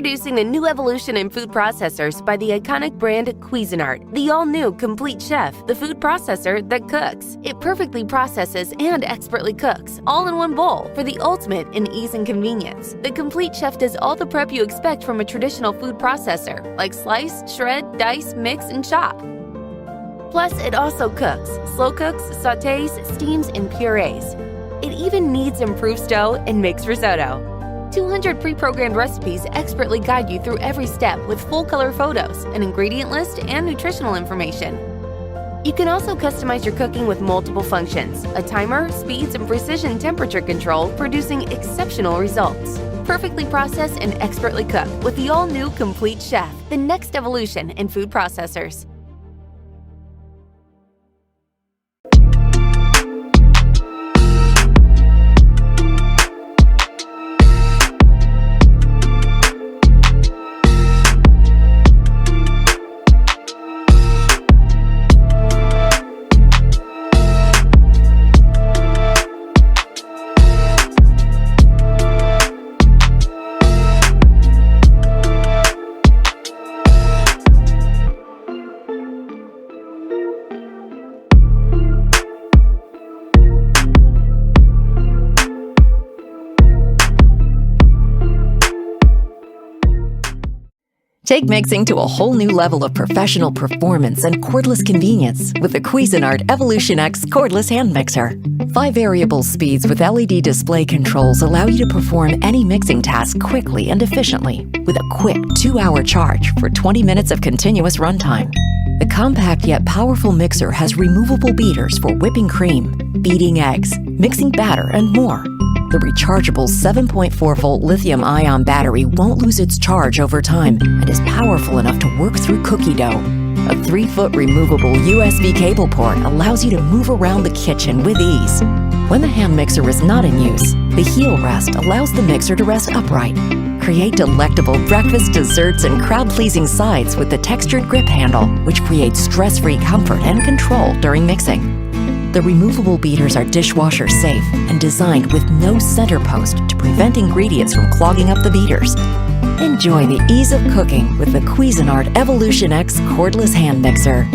Introducing a new evolution in food processors by the iconic brand Cuisinart, the all-new Complete Chef, the food processor that cooks. It perfectly processes and expertly cooks, all in one bowl, for the ultimate in ease and convenience. The Complete Chef does all the prep you expect from a traditional food processor, like slice, shred, dice, mix, and chop. Plus, it also cooks, slow cooks, sautés, steams, and purees. It even kneads improved dough and makes risotto. 200 pre-programmed recipes expertly guide you through every step with full-color photos, an ingredient list, and nutritional information. You can also customize your cooking with multiple functions, a timer, speeds, and precision temperature control, producing exceptional results. Perfectly processed and expertly cooked with the all-new Complete Chef, the next evolution in food processors. Take mixing to a whole new level of professional performance and cordless convenience with the Cuisinart Evolution X cordless hand mixer. 5 variable speeds with LED display controls allow you to perform any mixing task quickly and efficiently with a quick 2-hour charge for 20 minutes of continuous runtime. The compact yet powerful mixer has removable beaters for whipping cream, beating eggs, mixing batter, and more. The rechargeable 7.4-volt lithium-ion battery won't lose its charge over time and is powerful enough to work through cookie dough. A 3-foot removable USB cable port allows you to move around the kitchen with ease. When the hand mixer is not in use, the heel rest allows the mixer to rest upright. Create delectable breakfast, desserts, and crowd-pleasing sides with the textured grip handle, which creates stress-free comfort and control during mixing. The removable beaters are dishwasher safe and designed with no center post to prevent ingredients from clogging up the beaters. Enjoy the ease of cooking with the Cuisinart Evolution X cordless hand mixer.